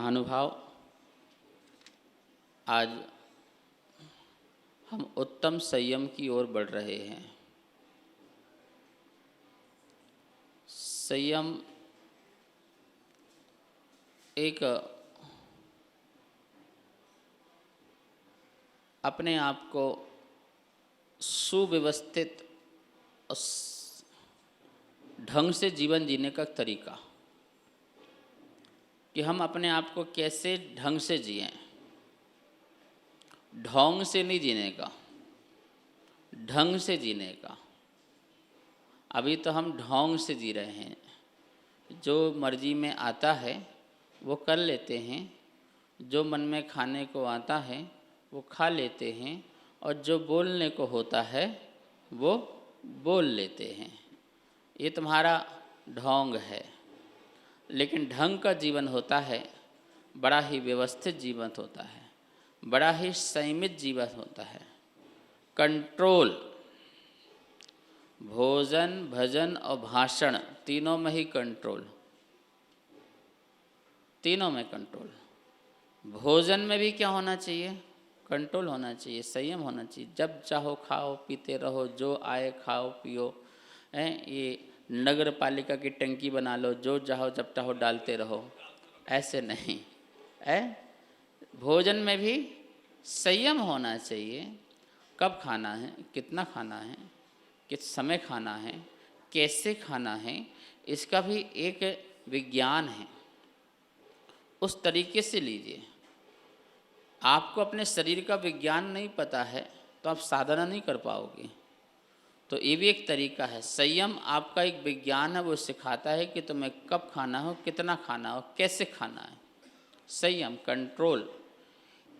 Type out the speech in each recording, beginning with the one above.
महानुभाव, आज हम उत्तम संयम की ओर बढ़ रहे हैं। संयम एक अपने आप को सुव्यवस्थित ढंग से जीवन जीने का तरीका, कि हम अपने आप को कैसे ढंग से जिएं। ढोंग से नहीं जीने का, ढंग से जीने का। अभी तो हम ढोंग से जी रहे हैं, जो मर्जी में आता है वो कर लेते हैं, जो मन में खाने को आता है वो खा लेते हैं, और जो बोलने को होता है वो बोल लेते हैं। ये तुम्हारा ढोंग है। लेकिन ढंग का जीवन होता है, बड़ा ही व्यवस्थित जीवन होता है, बड़ा ही संयमित जीवन होता है। कंट्रोल, भोजन, भजन और भाषण, तीनों में ही कंट्रोल, तीनों में कंट्रोल। भोजन में भी क्या होना चाहिए? कंट्रोल होना चाहिए, संयम होना चाहिए। जब चाहो खाओ पीते रहो, जो आए खाओ पियो। ये नगर पालिका की टंकी बना लो, जो चाहो जब चाहो डालते रहो, ऐसे नहीं है। भोजन में भी संयम होना चाहिए। कब खाना है, कितना खाना है, किस समय खाना है, कैसे खाना है, इसका भी एक विज्ञान है। उस तरीके से लीजिए। आपको अपने शरीर का विज्ञान नहीं पता है तो आप साधना नहीं कर पाओगे। तो ये भी एक तरीका है। संयम आपका एक विज्ञान है, वो सिखाता है कि तुम्हें कब खाना हो, कितना खाना हो, कैसे खाना है। संयम, कंट्रोल।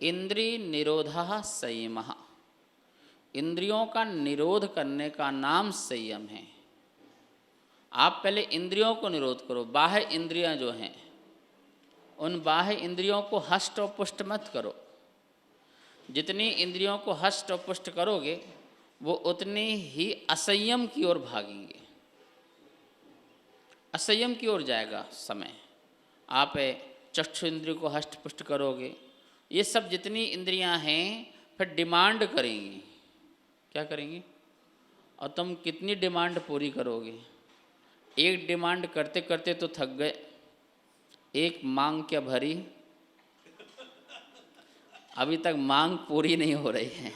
इंद्रिय निरोधः संयमः। इंद्रियों का निरोध करने का नाम संयम है। आप पहले इंद्रियों को निरोध करो। बाह्य इंद्रियां जो हैं, उन बाह्य इंद्रियों को हष्ट और पुष्ट मत करो। जितनी इंद्रियों को हष्ट और पुष्ट करोगे, वो उतनी ही असंयम की ओर भागेंगे, असंयम की ओर जाएगा समय। आप चक्षु इंद्रिय को हष्ट पुष्ट करोगे, ये सब जितनी इंद्रियां हैं फिर डिमांड करेंगी। क्या करेंगी? और तुम कितनी डिमांड पूरी करोगे? एक डिमांड करते करते तो थक गए। एक मांग क्या भरी, अभी तक मांग पूरी नहीं हो रही है।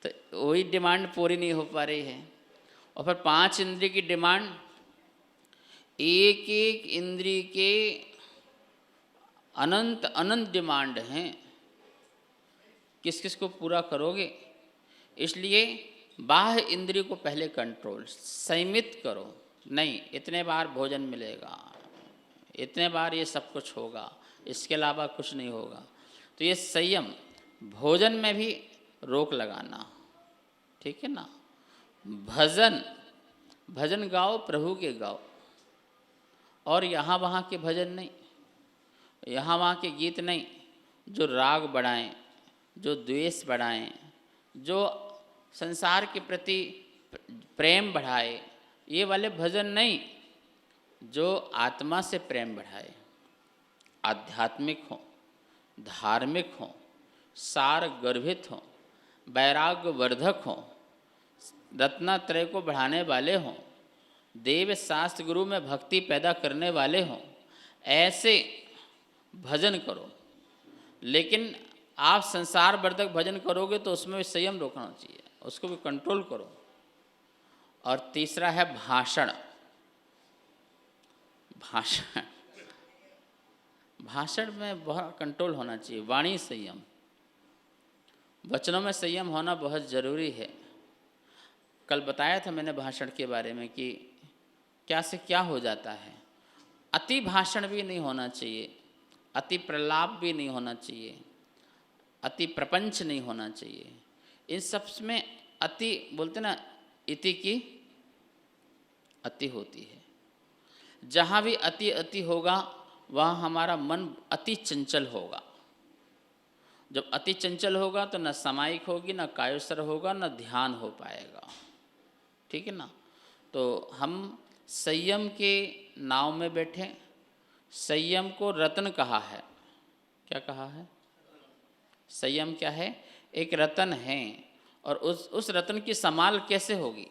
तो वही डिमांड पूरी नहीं हो पा रही है। और फिर 5 इंद्रिय की डिमांड, एक एक इंद्रिय के अनंत अनंत डिमांड हैं। किस किस को पूरा करोगे? इसलिए बाह्य इंद्रिय को पहले कंट्रोल, संयमित करो। नहीं, इतने बार भोजन मिलेगा, इतने बार ये सब कुछ होगा, इसके अलावा कुछ नहीं होगा। तो ये संयम। भोजन में भी रोक लगाना, ठीक है ना। भजन, भजन गाओ, प्रभु के गाओ, और यहाँ वहाँ के भजन नहीं, यहाँ वहाँ के गीत नहीं, जो राग बढ़ाएं, जो द्वेष बढ़ाएं, जो संसार के प्रति प्रेम बढ़ाए, ये वाले भजन नहीं। जो आत्मा से प्रेम बढ़ाए, आध्यात्मिक हो, धार्मिक हो, सार गर्भित हो, वैराग्य वर्धक हो, रत्नात्रय को बढ़ाने वाले हों, देव शास्त्र गुरु में भक्ति पैदा करने वाले हों, ऐसे भजन करो। लेकिन आप संसार वर्धक भजन करोगे तो उसमें भी संयम रोकना चाहिए, उसको भी कंट्रोल करो। और तीसरा है भाषण। भाषण, भाषण में बहुत कंट्रोल होना चाहिए। वाणी संयम, वचनों में संयम होना बहुत ज़रूरी है। कल बताया था मैंने भाषण के बारे में कि क्या से क्या हो जाता है। अति भाषण भी नहीं होना चाहिए, अति प्रलाप भी नहीं होना चाहिए, अति प्रपंच नहीं होना चाहिए। इन सब में अति बोलते ना, इति की अति होती है। जहाँ भी अति अति होगा वहाँ हमारा मन अति चंचल होगा। जब अति चंचल होगा तो न सामायिक होगी, न कायोसर होगा, न ध्यान हो पाएगा, ठीक है ना। तो हम संयम के नाव में बैठें, संयम को रत्न कहा है। क्या कहा है? संयम क्या है? एक रत्न है, और उस रत्न की संभाल कैसे होगी?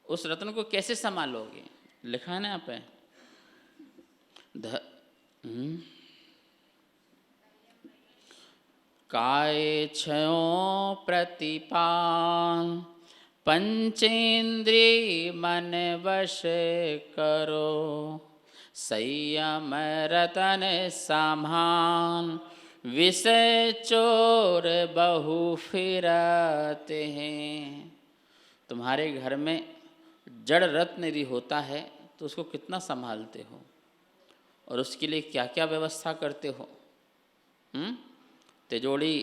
उस रत्न को कैसे संभालोगे? लिखा है ना यहाँ पे, काय छयों प्रतिपाल, पंचेंद्रिय मन वश करो, संयम रतन सामान, विषय चोर बहु फिरते हैं। तुम्हारे घर में जड़ रत्न यदि होता है तो उसको कितना संभालते हो, और उसके लिए क्या क्या व्यवस्था करते हो? तिजोरी,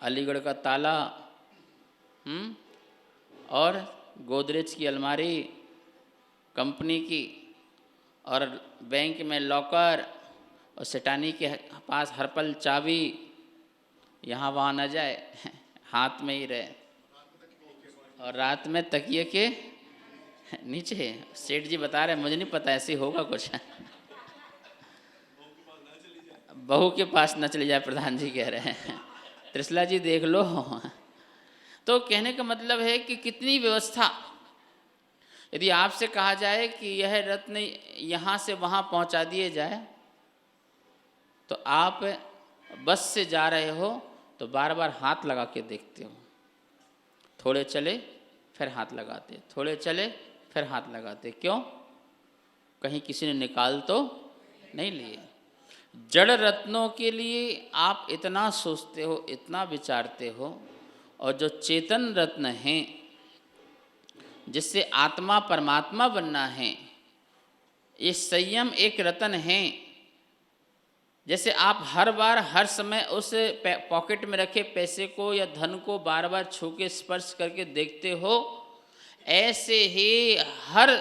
अलीगढ़ का ताला, और गोदरेज की अलमारी कंपनी की, और बैंक में लॉकर, और सेठानी के पास हर पल चाबी, यहाँ वहाँ न जाए, हाथ में ही रहे, और रात में तकिए के नीचे। सेठ जी बता रहे, मुझे नहीं पता, ऐसे होगा कुछ। बहू के पास न चली जाए, प्रधान जी कह रहे हैं। त्रिशला जी देख लो। तो कहने का मतलब है कि कितनी व्यवस्था। यदि आपसे कहा जाए कि यह रत्न यहाँ से वहाँ पहुँचा दिए जाए, तो आप बस से जा रहे हो तो बार बार हाथ लगा के देखते हो, थोड़े चले फिर हाथ लगाते, थोड़े चले फिर हाथ लगाते। क्यों? कहीं किसी ने निकाल तो नहीं लिए। जड़ रत्नों के लिए आप इतना सोचते हो, इतना विचारते हो, और जो चेतन रत्न हैं, जिससे आत्मा परमात्मा बनना है, ये संयम एक रत्न है। जैसे आप हर बार हर समय उस पॉकेट में रखे पैसे को या धन को बार बार छू के स्पर्श करके देखते हो, ऐसे ही हर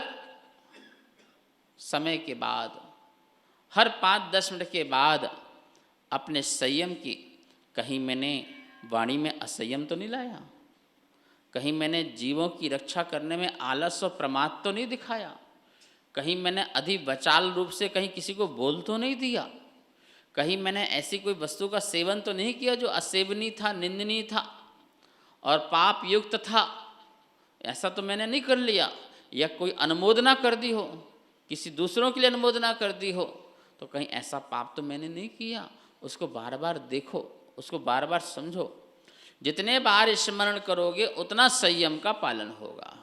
समय के बाद, हर 5-10 मिनट के बाद अपने संयम की, कहीं मैंने वाणी में असंयम तो नहीं लाया, कहीं मैंने जीवों की रक्षा करने में आलस और प्रमाद तो नहीं दिखाया, कहीं मैंने अधिवचाल रूप से कहीं किसी को बोल तो नहीं दिया, कहीं मैंने ऐसी कोई वस्तु का सेवन तो नहीं किया जो असेवनीय था, निंदनीय था और पाप युक्त था। ऐसा तो मैंने नहीं कर लिया। या कोई अनुमोदना कर दी हो, किसी दूसरों के लिए अनुमोदना कर दी हो, तो कहीं ऐसा पाप तो मैंने नहीं किया। उसको बार बार देखो, उसको बार बार समझो। जितने बार स्मरण करोगे उतना संयम का पालन होगा।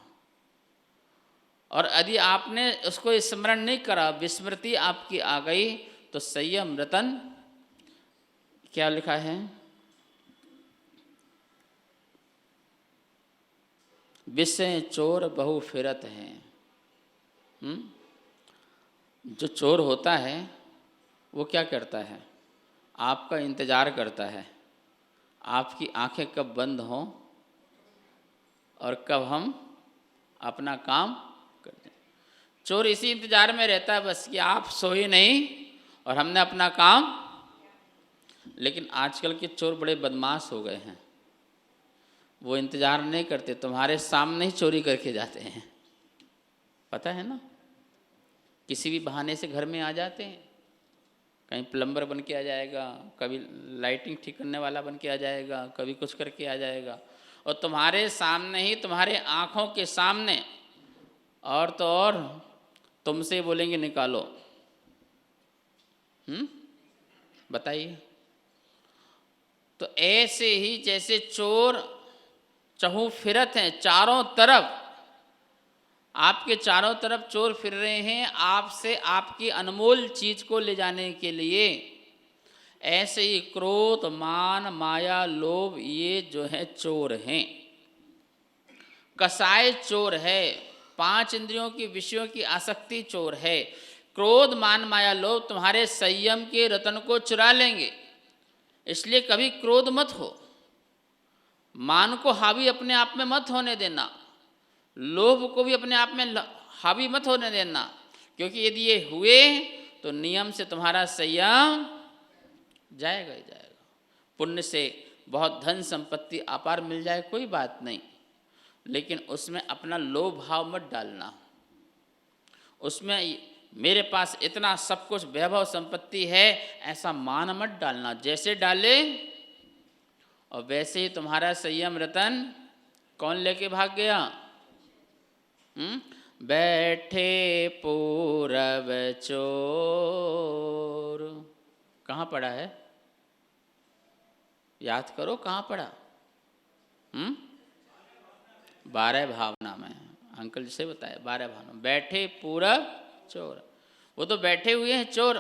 और यदि आपने उसको स्मरण नहीं करा, विस्मृति आपकी आ गई, तो संयम रतन क्या लिखा है? विषय चोर बहु फिरत हैं। जो चोर होता है वो क्या करता है? आपका इंतज़ार करता है, आपकी आंखें कब बंद हों और कब हम अपना काम कर दें। चोर इसी इंतज़ार में रहता है बस कि आप सोए नहीं और हमने अपना काम। लेकिन आजकल के चोर बड़े बदमाश हो गए हैं, वो इंतज़ार नहीं करते, तुम्हारे सामने ही चोरी करके जाते हैं। पता है ना, किसी भी बहाने से घर में आ जाते हैं। कहीं प्लम्बर बन के आ जाएगा, कभी लाइटिंग ठीक करने वाला बन के आ जाएगा, कभी कुछ करके आ जाएगा, और तुम्हारे सामने ही, तुम्हारे आँखों के सामने, और तो और तुमसे बोलेंगे निकालो। बताइए। तो ऐसे ही जैसे चोर चहु फिरत हैं, चारों तरफ, आपके चारों तरफ चोर फिर रहे हैं आपसे आपकी अनमोल चीज को ले जाने के लिए, ऐसे ही क्रोध, मान, माया, लोभ, ये जो है चोर हैं। कसाय चोर है, 5 इंद्रियों की विषयों की आसक्ति चोर है। क्रोध, मान, माया, लोभ तुम्हारे संयम के रतन को चुरा लेंगे। इसलिए कभी क्रोध मत हो, मान को हावी अपने आप में मत होने देना, लोभ को भी अपने आप में हावी मत होने देना, क्योंकि यदि ये हुए तो नियम से तुम्हारा संयम जाएगा ही जाएगा। पुण्य से बहुत धन संपत्ति अपार मिल जाए कोई बात नहीं, लेकिन उसमें अपना लोभ भाव मत डालना, उसमें मेरे पास इतना सब कुछ वैभव संपत्ति है, ऐसा मान मत डालना। जैसे डाले और वैसे ही तुम्हारा संयम रतन कौन लेके भाग गया? बैठे पूरब चोर। कहाँ पड़ा है? याद करो कहाँ पड़ा? 12 भावना में। अंकल जी से बताया 12 भावना। बैठे पूरब चोर, वो तो बैठे हुए हैं चोर,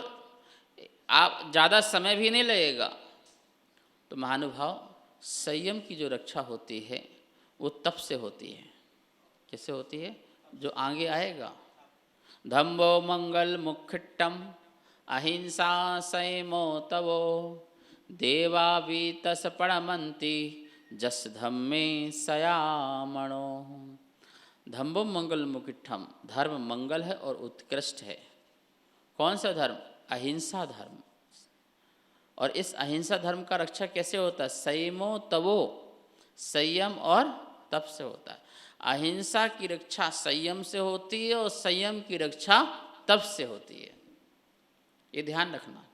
आप ज़्यादा समय भी नहीं लगेगा। तो महानुभाव, संयम की जो रक्षा होती है वो तप से होती है। कैसे होती है? जो आगे आएगा। धम्मो मंगल मुखट्टम अहिंसा संयमो तवो देवावीतस पणमंती जस धम्मे सयामणो। धम्मो मंगल मुखट्टम, धर्म मंगल है और उत्कृष्ट है। कौन सा धर्म? अहिंसा धर्म। और इस अहिंसा धर्म का रक्षा कैसे होता है? संयमो तवो, संयम और तप से होता है। अहिंसा की रक्षा संयम से होती है और संयम की रक्षा तप से होती है। ये ध्यान रखना।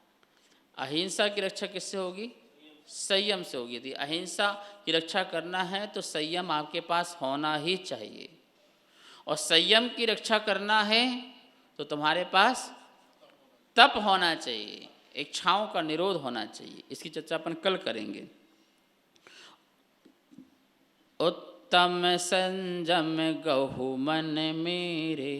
अहिंसा की रक्षा किससे होगी? संयम से होगी। यदि अहिंसा की रक्षा करना है तो संयम आपके पास होना ही चाहिए, और संयम की रक्षा करना है तो तुम्हारे पास तप होना चाहिए, इच्छाओं का निरोध होना चाहिए। इसकी चर्चा अपन कल करेंगे। उत्तम संयम गहु मन मेरे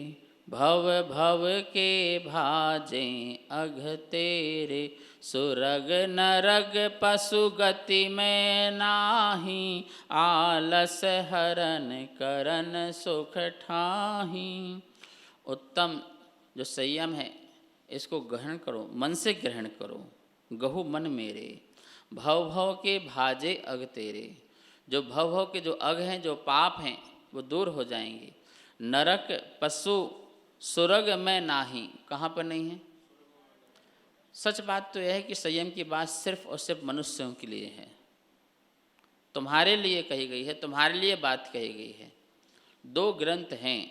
भव भव के भाजे अघ तेरे सुरग नरग पशु गति में नाही आलस हरन करन सुख ठाही। उत्तम जो संयम है इसको ग्रहण करो, मन से ग्रहण करो। गहु मन मेरे, भव भव के भाजे अघ तेरे, जो भव भव के जो अघ हैं, जो पाप हैं, वो दूर हो जाएंगे। नरक पशु सुरग में नाही, कहाँ पर नहीं है? सच बात तो यह है कि संयम की बात सिर्फ और सिर्फ मनुष्यों के लिए है, तुम्हारे लिए कही गई है, तुम्हारे लिए बात कही गई है। 2 ग्रंथ हैं,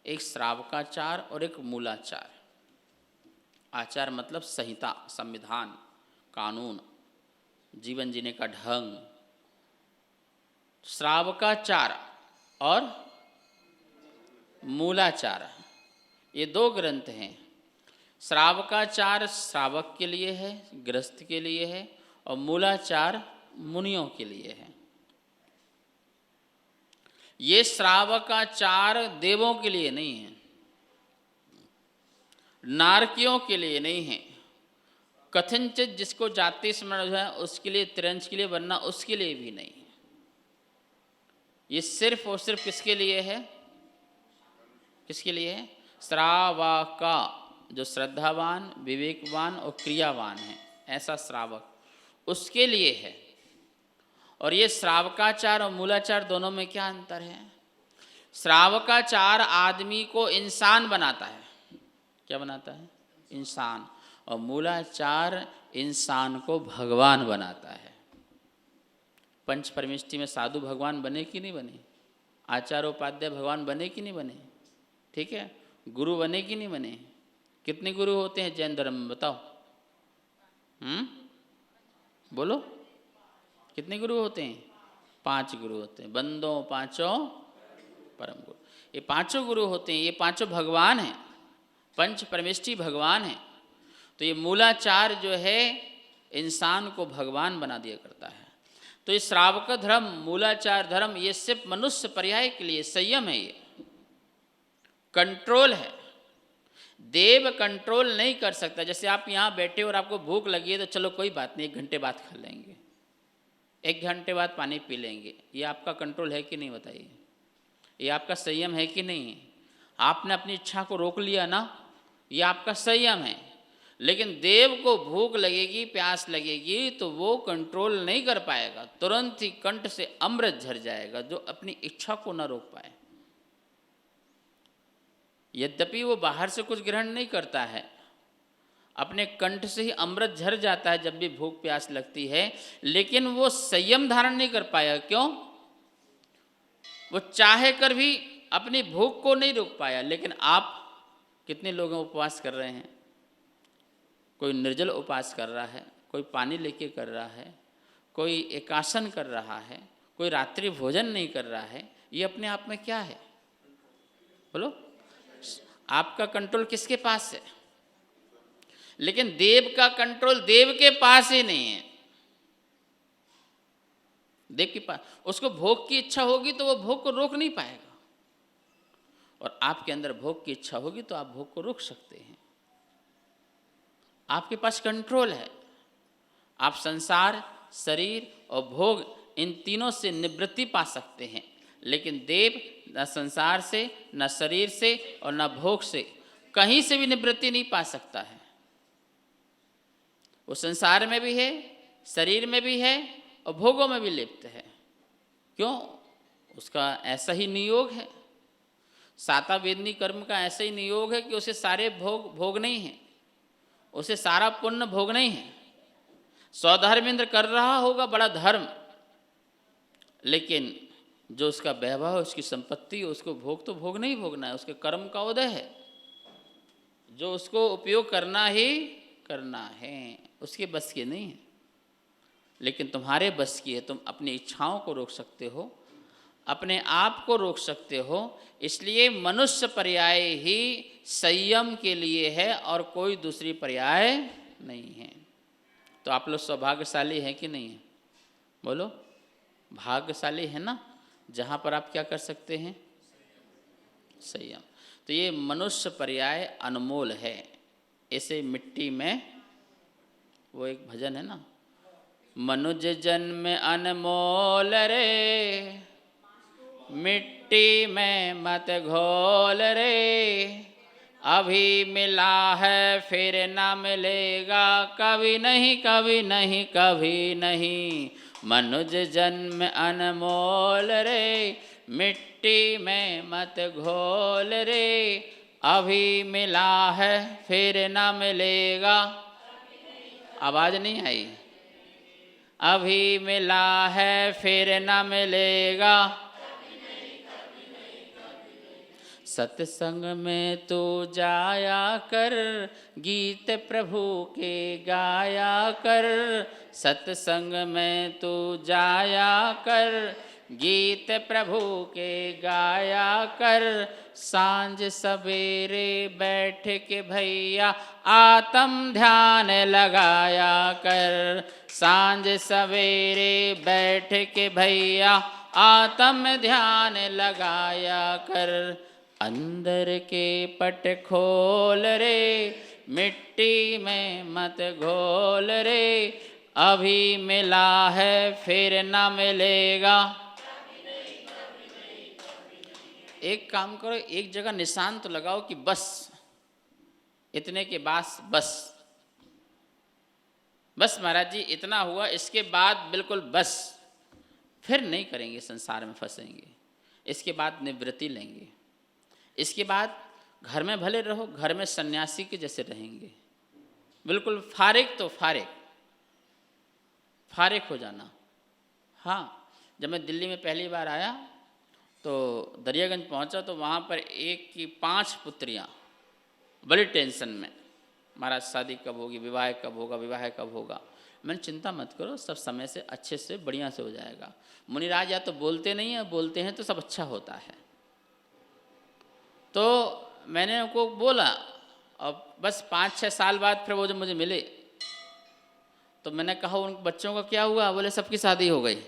एक श्रावकाचार और एक मूलाचार। आचार मतलब संहिता, संविधान, कानून, जीवन जीने का ढंग। श्रावकाचार और मूलाचार, ये 2 ग्रंथ हैं। श्रावकाचार श्रावक के लिए है, गृहस्थ के लिए है, और मूलाचार मुनियों के लिए है। ये श्रावकाचार देवों के लिए नहीं है, नारकियों के लिए नहीं है, कथनचित जिसको जाति स्मरण है उसके लिए, तिरंज के लिए, वरना उसके लिए भी नहीं है। ये सिर्फ और सिर्फ किसके लिए है? किसके लिए है? श्रावका, जो श्रद्धावान, विवेकवान और क्रियावान है, ऐसा श्रावक, उसके लिए है। और ये श्रावकाचार और मूलाचार दोनों में क्या अंतर है? श्रावकाचार आदमी को इंसान बनाता है। क्या बनाता है? इंसान। और मूलाचार इंसान को भगवान बनाता है। पंच परमेष्टि में साधु भगवान बने कि नहीं बने? आचार्य उपाध्याय भगवान बने कि नहीं बने? ठीक है, गुरु बने कि नहीं बने? कितने गुरु होते हैं जैन धर्म में, बताओ? बोलो, कितने गुरु होते हैं? 5 गुरु होते हैं। बंदों पांचों परम गुरु, ये 5 गुरु होते हैं। ये 5 भगवान हैं, पंच परमेष्टि भगवान हैं। तो ये मूलाचार जो है इंसान को भगवान बना दिया करता है। तो ये श्रावक धर्म, मूलाचार धर्म, ये सिर्फ मनुष्य पर्याय के लिए संयम है, ये कंट्रोल है। देव कंट्रोल नहीं कर सकता। जैसे आप यहाँ बैठे और आपको भूख लगी है तो चलो कोई बात नहीं, 1 घंटे बाद खा लेंगे, 1 घंटे बाद पानी पी लेंगे। ये आपका कंट्रोल है कि नहीं बताइए? ये आपका संयम है कि नहीं? आपने अपनी इच्छा को रोक लिया ना, ये आपका संयम है। लेकिन देव को भूख लगेगी, प्यास लगेगी तो वो कंट्रोल नहीं कर पाएगा, तुरंत ही कंठ से अमृत झर जाएगा, जो अपनी इच्छा को न रोक पाए। यद्यपि वो बाहर से कुछ ग्रहण नहीं करता है, अपने कंठ से ही अमृत झर जाता है जब भी भूख प्यास लगती है, लेकिन वो संयम धारण नहीं कर पाया। क्यों? वो चाहे कर भी अपनी भूख को नहीं रोक पाया। लेकिन आप कितने लोग उपवास कर रहे हैं, कोई निर्जल उपवास कर रहा है, कोई पानी लेके कर रहा है, कोई एकासन कर रहा है, कोई रात्रि भोजन नहीं कर रहा है। ये अपने आप में क्या है? बोलो, आपका कंट्रोल किसके पास है? लेकिन देव का कंट्रोल देव के पास ही नहीं है। देव के पास उसको भोग की इच्छा होगी तो वो भोग को रोक नहीं पाएगा, और आपके अंदर भोग की इच्छा होगी तो आप भोग को रोक सकते हैं। आपके पास कंट्रोल है। आप संसार, शरीर और भोग, इन तीनों से निवृत्ति पा सकते हैं। लेकिन देव न संसार से, न शरीर से और न भोग से कहीं से भी निवृत्ति नहीं पा सकता है। वो संसार में भी है, शरीर में भी है और भोगों में भी लिप्त है। क्यों? उसका ऐसा ही नियोग है। साता वेदनी कर्म का ऐसा ही नियोग है कि उसे सारे भोग नहीं है, उसे सारा पुण्य भोग नहीं है। स्वधर्मेंद्र कर रहा होगा बड़ा धर्म, लेकिन जो उसका वैभव, उसकी संपत्ति, उसको भोग तो भोग नहीं भोगना है, उसके कर्म का उदय है, जो उसको उपयोग करना ही करना है, उसके बस की नहीं है। लेकिन तुम्हारे बस की है। तुम अपनी इच्छाओं को रोक सकते हो, अपने आप को रोक सकते हो। इसलिए मनुष्य पर्याय ही संयम के लिए है और कोई दूसरी पर्याय नहीं है। तो आप लोग सौभाग्यशाली हैं कि नहीं है? बोलो, भाग्यशाली है ना, जहाँ पर आप क्या कर सकते हैं? संयम। तो ये मनुष्य पर्याय अनमोल है। ऐसे मिट्टी में, वो एक भजन है ना, मनुज जन्म अनमोल रे, मिट्टी में मत घोल रे, अभी मिला है फिर ना मिलेगा, कभी नहीं कभी नहीं कभी नहीं। मनुज जन्म अनमोल रे, मिट्टी में मत घोल रे, अभी मिला है फिर ना मिलेगा। आवाज नहीं आई? अभी मिला है फिर ना मिलेगा। सत्संग में तू जाया कर, गीत प्रभु के गाया कर। सत्संग में तू जाया कर, गीत प्रभु के गाया कर। सांझ सवेरे बैठ के भैया आत्म ध्यान लगाया कर। सांझ सवेरे बैठ के भैया आत्म ध्यान लगाया कर। अंदर के पट खोल रे, मिट्टी में मत घोल रे, अभी मिला है फिर ना मिलेगा। एक काम करो, एक जगह निशान तो लगाओ कि बस, इतने के बाद बस, बस महाराज जी इतना हुआ, इसके बाद बिल्कुल बस, फिर नहीं करेंगे, संसार में फंसेंगे। इसके बाद निवृत्ति लेंगे। इसके बाद घर में भले रहो, घर में सन्यासी के जैसे रहेंगे, बिल्कुल फारिग, तो फारिग हो जाना। हाँ, जब मैं दिल्ली में पहली बार आया तो दरियागंज पहुंचा तो वहाँ पर एक की 5 पुत्रियाँ बड़ी टेंशन में, महाराज शादी कब होगी, विवाह कब होगा, विवाह कब होगा। मैंने चिंता मत करो, सब समय से अच्छे से बढ़िया से हो जाएगा। मुनिराज या तो बोलते नहीं है, बोलते हैं तो सब अच्छा होता है। तो मैंने उनको बोला, और बस 5-6 साल बाद फिर वो जब मुझे मिले तो मैंने कहा उन बच्चों का क्या हुआ? बोले सबकी शादी हो गई।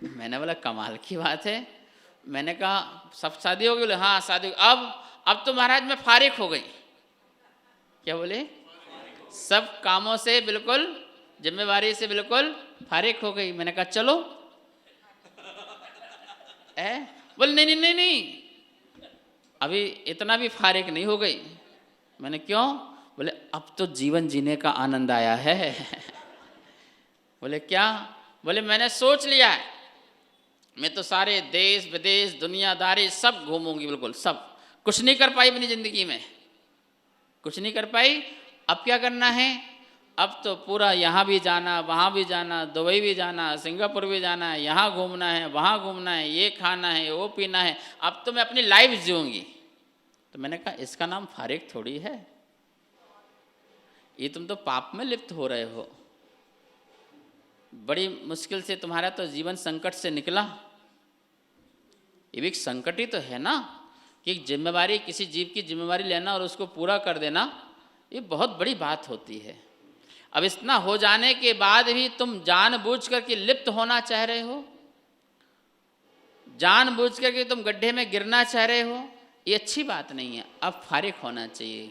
मैंने बोला कमाल की बात है। मैंने कहा सब शादी हो गई? बोले हाँ शादी। अब तो महाराज मैं फारिग हो गई। क्या बोले? सब कामों से बिल्कुल, जिम्मेवारी से बिल्कुल फारिग हो गई। मैंने कहा चलो। बोले नहीं नहीं नहीं नहीं, अभी इतना भी फारिग नहीं हो गई। मैंने क्यों? बोले अब तो जीवन जीने का आनंद आया है। बोले क्या? बोले मैंने सोच लिया है, मैं तो सारे देश विदेश दुनियादारी सब घूमूंगी, बिल्कुल सब। कुछ नहीं कर पाई अपनी जिंदगी में, कुछ नहीं कर पाई। अब क्या करना है? अब तो पूरा यहाँ भी जाना, वहाँ भी जाना, दुबई भी जाना, सिंगापुर भी जाना है, यहाँ घूमना है, वहाँ घूमना है, ये खाना है, वो पीना है। अब तो मैं अपनी लाइफ जीऊँगी। तो मैंने कहा इसका नाम फारिग थोड़ी है, ये तुम तो पाप में लिप्त हो रहे हो। बड़ी मुश्किल से तुम्हारा तो जीवन संकट से निकला, ये भी एक संकट ही तो है ना कि जिम्मेवारी, किसी जीव की जिम्मेवारी लेना और उसको पूरा कर देना, ये बहुत बड़ी बात होती है। अब इतना हो जाने के बाद भी तुम जानबूझ करके लिप्त होना चाह रहे हो, जानबूझ करके तुम गड्ढे में गिरना चाह रहे हो, ये अच्छी बात नहीं है। अब फारिग होना चाहिए,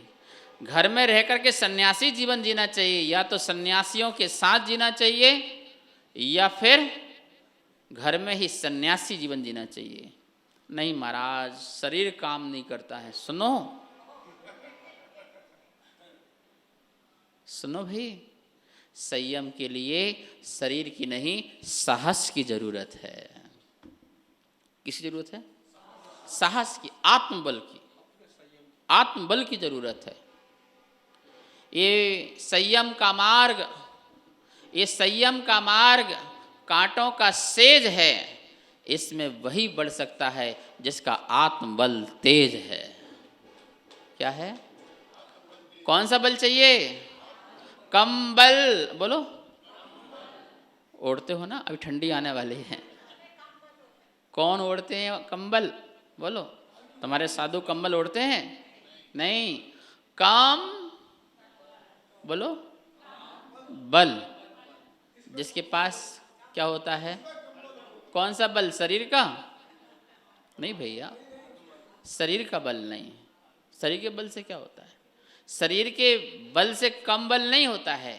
घर में रह करके सन्यासी जीवन जीना चाहिए, या तो सन्यासियों के साथ जीना चाहिए या फिर घर में ही सन्यासी जीवन जीना चाहिए। नहीं महाराज, शरीर काम नहीं करता है। सुनो सुनो भाई, संयम के लिए शरीर की नहीं, साहस की जरूरत है। किसकी जरूरत है? साहस की, आत्मबल की, आत्मबल की जरूरत है। ये संयम का मार्ग, ये संयम का मार्ग कांटों का सेज है, इसमें वही बढ़ सकता है जिसका आत्मबल तेज है। क्या है? कौन सा बल चाहिए? कंबल। बोलो, ओढ़ते हो ना, अभी ठंडी आने वाली है। कौन ओढ़ते हैं कंबल? बोलो, तुम्हारे साधु कंबल ओढ़ते हैं? नहीं, काम, बोलो, बल। जिसके पास क्या होता है? कौन सा बल? शरीर का? नहीं भैया, शरीर का बल नहीं। शरीर के बल से क्या होता है? शरीर के बल से कम बल नहीं होता है।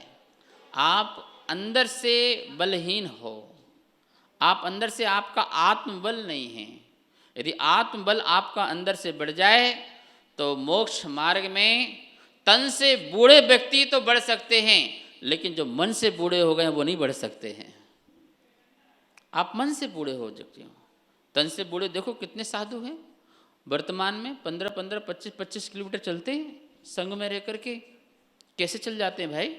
आप अंदर से बलहीन हो, आप अंदर से, आपका आत्मबल नहीं है। यदि आत्मबल आपका अंदर से बढ़ जाए तो मोक्ष मार्ग में तन से बूढ़े व्यक्ति तो बढ़ सकते हैं, लेकिन जो मन से बूढ़े हो गए वो नहीं बढ़ सकते हैं। आप मन से बूढ़े हो सकते हो, तन से बूढ़े देखो कितने साधु हैं वर्तमान में, 15-15, 25-25 किलोमीटर चलते हैं संग में रह करके। कैसे चल जाते हैं भाई?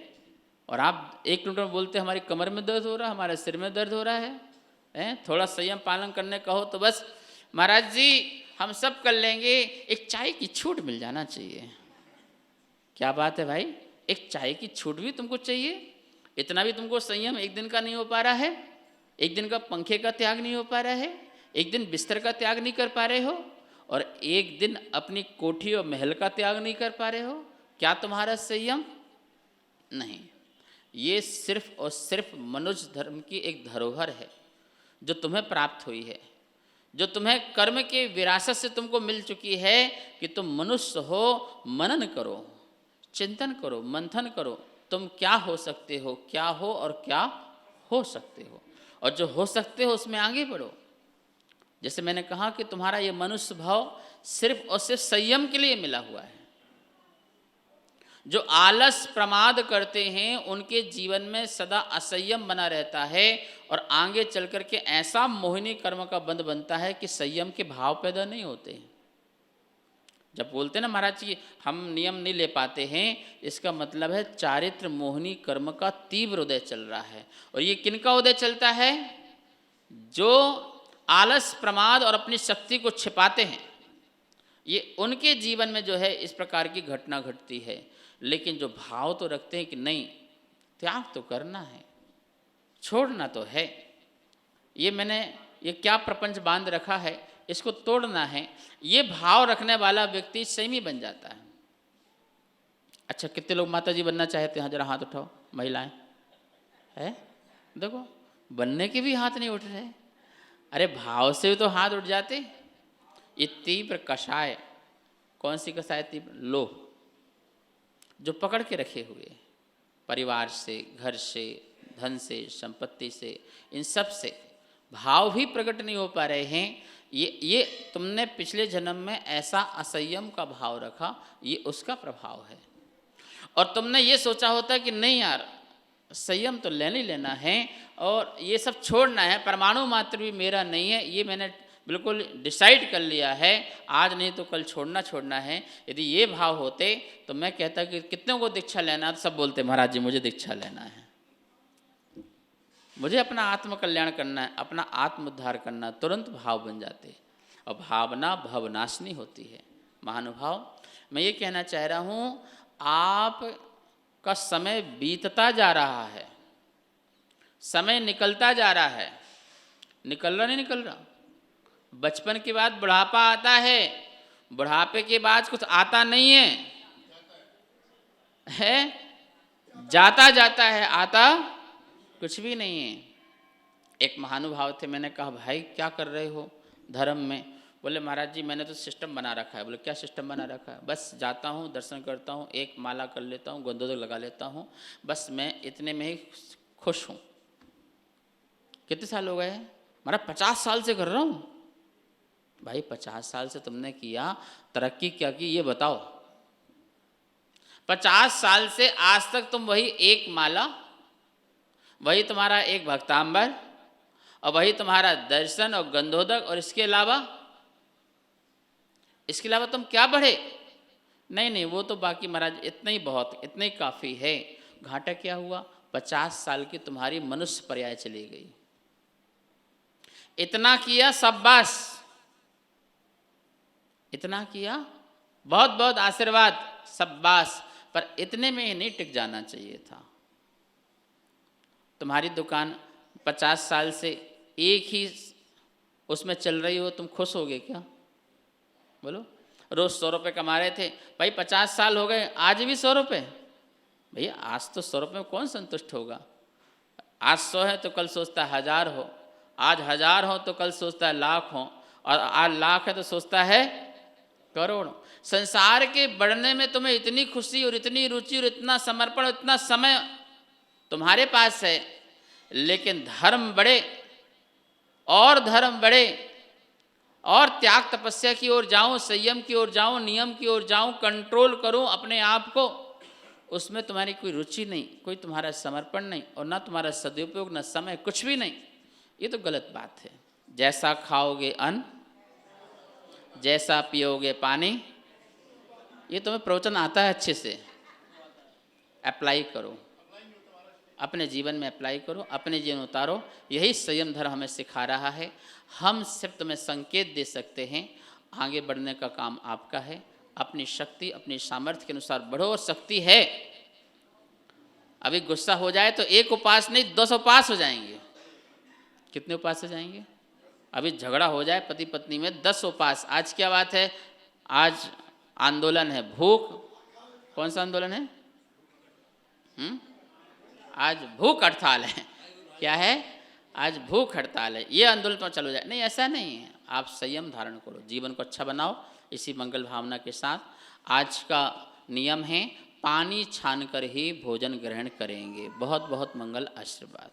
और आप 1 किलोमीटर बोलते हैं हमारी कमर में दर्द हो रहा है, हमारे सिर में दर्द हो रहा है। थोड़ा संयम पालन करने का हो तो बस महाराज जी हम सब कर लेंगे, एक चाय की छूट मिल जाना चाहिए। क्या बात है भाई, एक चाय की छूट भी तुमको चाहिए? इतना भी तुमको संयम एक दिन का नहीं हो पा रहा है? एक दिन का पंखे का त्याग नहीं हो पा रहा है? एक दिन बिस्तर का त्याग नहीं कर पा रहे हो? और एक दिन अपनी कोठी और महल का त्याग नहीं कर पा रहे हो? क्या तुम्हारा संयम? नहीं, ये सिर्फ और सिर्फ मनुष्य धर्म की एक धरोहर है जो तुम्हें प्राप्त हुई है, जो तुम्हें कर्म के विरासत से तुमको मिल चुकी है कि तुम मनुष्य हो। मनन करो, चिंतन करो, मंथन करो, तुम क्या हो सकते हो, क्या हो और क्या हो सकते हो, और जो हो सकते हो उसमें आगे बढ़ो। जैसे मैंने कहा कि तुम्हारा ये मनुष्य भाव सिर्फ और सिर्फ संयम के लिए मिला हुआ है। जो आलस प्रमाद करते हैं उनके जीवन में सदा असंयम बना रहता है, और आगे चल कर के ऐसा मोहिनी कर्म का बंध बनता है कि संयम के भाव पैदा नहीं होते। जब बोलते हैं ना महाराज जी हम नियम नहीं ले पाते हैं, इसका मतलब है चारित्र मोहिनी कर्म का तीव्र उदय चल रहा है। और ये किनका उदय चलता है? जो आलस प्रमाद और अपनी शक्ति को छिपाते हैं, ये उनके जीवन में जो है इस प्रकार की घटना घटती है। लेकिन जो भाव तो रखते हैं कि नहीं, त्याग तो करना है, छोड़ना तो है, ये मैंने ये क्या प्रपंच बांध रखा है, इसको तोड़ना है, ये भाव रखने वाला व्यक्ति संयमी बन जाता है। अच्छा, कितने लोग माता जी बनना चाहते हैं? जरा हाथ उठाओ, महिलाएं है? देखो, बनने के भी हाथ नहीं उठ रहे। अरे भाव से भी तो हाथ उठ जाते। ये तीव्र कषाय, कौन सी कषाय? तीव्र लोभ, जो पकड़ के रखे हुए परिवार से, घर से, धन से, संपत्ति से, इन सब से भाव भी प्रकट नहीं हो पा रहे हैं। ये तुमने पिछले जन्म में ऐसा असंयम का भाव रखा, ये उसका प्रभाव है। और तुमने ये सोचा होता कि नहीं यार, संयम तो लेना ही लेना है और ये सब छोड़ना है, परमाणु मात्र भी मेरा नहीं है, ये मैंने बिल्कुल डिसाइड कर लिया है, आज नहीं तो कल छोड़ना है। यदि ये भाव होते तो मैं कहता कि कितनों को दीक्षा लेना, तो सब बोलते महाराज जी मुझे दीक्षा लेना है, मुझे अपना आत्म कल्याण करना है, अपना आत्म उद्धार करना, तुरंत भाव बन जाते। और भावना भवनाशनी होती है। महानुभाव, मैं ये कहना चाह रहा हूँ, आप का समय बीतता जा रहा है, समय निकलता जा रहा है। निकल रहा नहीं निकल रहा? बचपन के बाद बुढ़ापा आता है, बुढ़ापे के बाद कुछ आता नहीं है, जाता जाता है, आता कुछ भी नहीं है। एक महानुभाव थे, मैंने कहा भाई क्या कर रहे हो धर्म में? बोले महाराज जी मैंने तो सिस्टम बना रखा है। बोले क्या सिस्टम बना रखा है? बस जाता हूँ, दर्शन करता हूँ, एक माला कर लेता हूँ, गोंदोदक लगा लेता हूँ, बस मैं इतने में ही खुश हूँ। कितने साल हो गए? महाराज 50 साल से कर रहा हूँ। भाई 50 साल से तुमने किया, तरक्की क्या की ये बताओ। 50 साल से आज तक तुम वही एक माला, वही तुम्हारा एक भक्तांबर, और वही तुम्हारा दर्शन और गंधोदक, और इसके अलावा तुम क्या बढ़े? नहीं वो तो बाकी महाराज इतना ही बहुत, इतना ही काफ़ी है। घाटा क्या हुआ? 50 साल की तुम्हारी मनुष्य पर्याय चली गई। इतना किया शाबाश, इतना किया बहुत बहुत आशीर्वाद शाबाश, पर इतने में ही नहीं टिक जाना चाहिए था। तुम्हारी दुकान 50 साल से एक ही उसमें चल रही हो, तुम खुश होगे क्या? बोलो। रोज 100 रुपये कमा रहे थे, भाई 50 साल हो गए, आज भी 100 रुपये। भैया आज तो 100 रुपये में कौन संतुष्ट होगा? आज 100 है तो कल सोचता है 1000 हो, आज 1000 हो तो कल सोचता है लाख हो, और आज लाख है तो सोचता है करोड़। संसार के बढ़ने में तुम्हें इतनी खुशी और इतनी रुचि और इतना समर्पण, इतना समय तुम्हारे पास है, लेकिन धर्म बढ़े और धर्म बढ़े और त्याग तपस्या की ओर जाऊं, संयम की ओर जाऊं, नियम की ओर जाऊं, कंट्रोल करूं अपने आप को, उसमें तुम्हारी कोई रुचि नहीं, कोई तुम्हारा समर्पण नहीं, और ना तुम्हारा सदुपयोग, ना समय, कुछ भी नहीं। ये तो गलत बात है। जैसा खाओगे अन्न, जैसा पियोगे पानी, ये तुम्हें प्रवचन आता है, अच्छे से अप्लाई करो, अपने जीवन में अप्लाई करो, अपने जीवन उतारो। यही संयम धर्म हमें सिखा रहा है। हम सिर्फ तुम्हें संकेत दे सकते हैं, आगे बढ़ने का काम आपका है। अपनी शक्ति, अपनी सामर्थ्य के अनुसार बढ़ो, और शक्ति है। अभी गुस्सा हो जाए तो एक उपास नहीं 200 उपास हो जाएंगे। कितने उपास हो जाएंगे? अभी झगड़ा हो जाए पति पत्नी में, 10 उपास। आज क्या बात है? आज आंदोलन है, भूख। कौन सा आंदोलन है? आज भूख हड़ताल है। क्या है? आज भूख हड़ताल है। ये आंदोलन तो चलो जाए। नहीं, ऐसा नहीं है। आप संयम धारण करो, जीवन को अच्छा बनाओ, इसी मंगल भावना के साथ। आज का नियम है, पानी छान कर ही भोजन ग्रहण करेंगे। बहुत बहुत मंगल, आशीर्वाद।